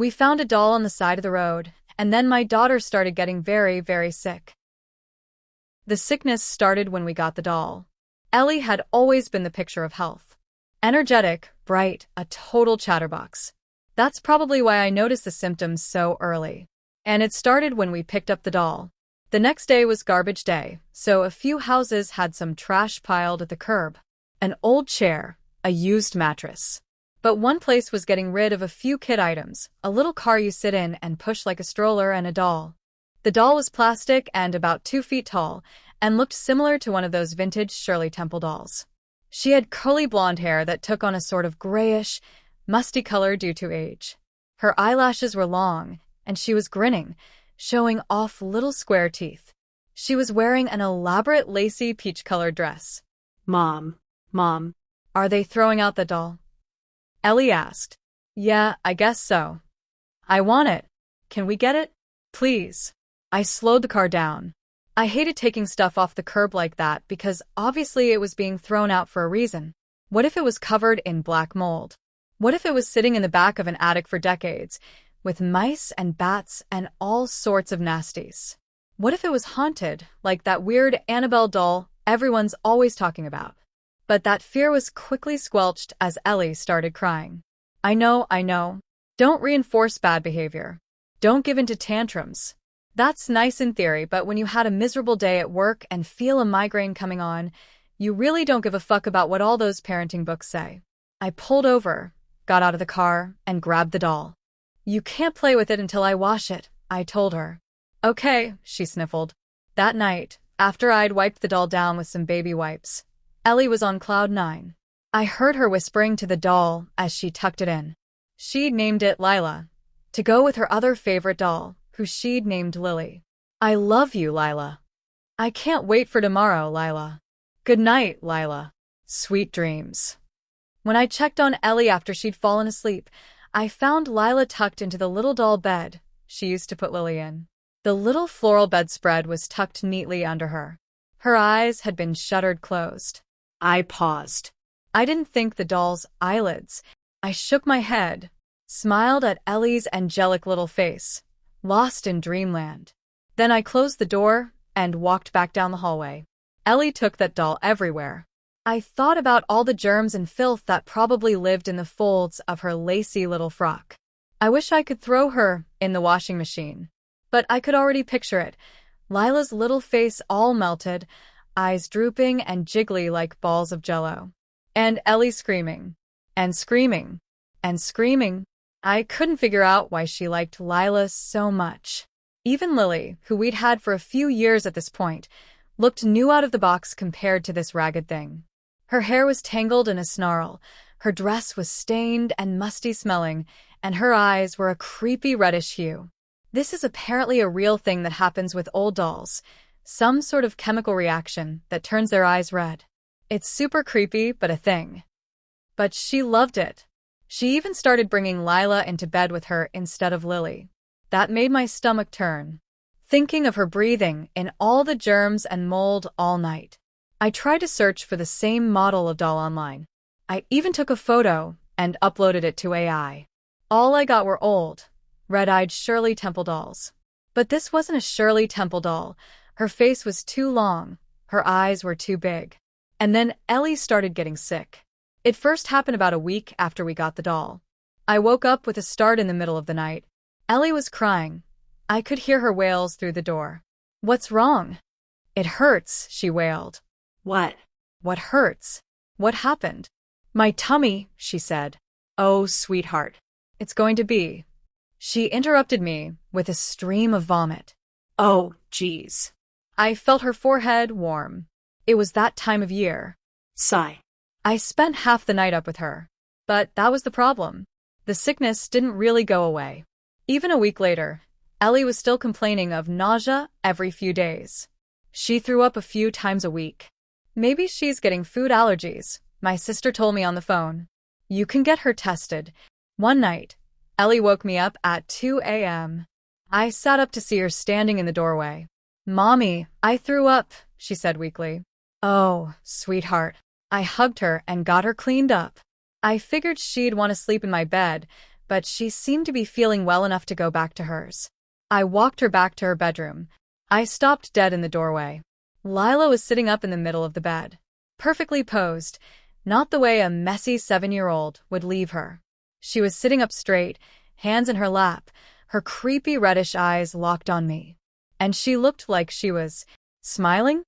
We found a doll on the side of the road, and then my daughter started getting very, very sick. The sickness started when we got the doll. Ellie had always been the picture of health. Energetic, bright, a total chatterbox. That's probably why I noticed the symptoms so early. And it started when we picked up the doll. The next day was garbage day, so a few houses had some trash piled at the curb. An old chair, a used mattress. But one place was getting rid of a few kid items, a little car you sit in and push like a stroller, and a doll. The doll was plastic and about 2 feet tall, and looked similar to one of those vintage Shirley Temple dolls. She had curly blonde hair that took on a sort of grayish, musty color due to age. Her eyelashes were long, and she was grinning, showing off little square teeth. She was wearing an elaborate lacy peach-colored dress. Mom, Are they throwing out the doll? Ellie asked. Yeah, I guess so. I want it. Can we get it? Please. I slowed the car down. I hated taking stuff off the curb like that because obviously it was being thrown out for a reason. What if it was covered in black mold? What if it was sitting in the back of an attic for decades, with mice and bats and all sorts of nasties? What if it was haunted, like that weird Annabelle doll everyone's always talking about? But that fear was quickly squelched as Ellie started crying. I know. Don't reinforce bad behavior. Don't give in to tantrums. That's nice in theory, but when you had a miserable day at work and feel a migraine coming on, you really don't give a fuck about what all those parenting books say. I pulled over, got out of the car, and grabbed the doll. You can't play with it until I wash it, I told her. Okay, she sniffled. That night, after I'd wiped the doll down with some baby wipes, Ellie was on cloud 9. I heard her whispering to the doll as she tucked it in. She'd named it Lila, to go with her other favorite doll, who she'd named Lily. I love you, Lila. I can't wait for tomorrow, Lila. Good night, Lila. Sweet dreams. When I checked on Ellie after she'd fallen asleep, I found Lila tucked into the little doll bed she used to put Lily in. The little floral bedspread was tucked neatly under her. Her eyes had been shuttered closed. I paused. I didn't think the doll's eyelids. I shook my head, smiled at Ellie's angelic little face, lost in dreamland. Then I closed the door and walked back down the hallway. Ellie took that doll everywhere. I thought about all the germs and filth that probably lived in the folds of her lacy little frock. I wish I could throw her in the washing machine. But I could already picture it. Lila's little face all melted, eyes drooping and jiggly like balls of jello. And Ellie screaming. And screaming. And screaming. I couldn't figure out why she liked Lila so much. Even Lily, who we'd had for a few years at this point, looked new out of the box compared to this ragged thing. Her hair was tangled in a snarl, her dress was stained and musty-smelling, and her eyes were a creepy reddish hue. This is apparently a real thing that happens with old dolls, some sort of chemical reaction that turns their eyes red. It's super creepy, but a thing. But she loved it. She even started bringing Lila into bed with her instead of Lily. That made my stomach turn, thinking of her breathing in all the germs and mold all night. I tried to search for the same model of doll online. I even took a photo and uploaded it to AI. All I got were old, red-eyed Shirley Temple dolls. But this wasn't a Shirley Temple doll. Her face was too long, her eyes were too big. And then Ellie started getting sick. It first happened about a week after we got the doll. I woke up with a start in the middle of the night. Ellie was crying. I could hear her wails through the door. What's wrong? It hurts, she wailed. What? What hurts? What happened? My tummy, she said. Oh, sweetheart. It's going to be. She interrupted me with a stream of vomit. Oh, geez. I felt her forehead warm. It was that time of year. Sigh. I spent half the night up with her. But that was the problem. The sickness didn't really go away. Even a week later, Ellie was still complaining of nausea every few days. She threw up a few times a week. Maybe she's getting food allergies, my sister told me on the phone. You can get her tested. One night, Ellie woke me up at 2 a.m. I sat up to see her standing in the doorway. Mommy, I threw up, she said weakly. Oh, sweetheart. I hugged her and got her cleaned up. I figured she'd want to sleep in my bed, but she seemed to be feeling well enough to go back to hers. I walked her back to her bedroom. I stopped dead in the doorway. Lila was sitting up in the middle of the bed, perfectly posed, not the way a messy 7-year-old would leave her. She was sitting up straight, hands in her lap, her creepy reddish eyes locked on me. And she looked like she was smiling?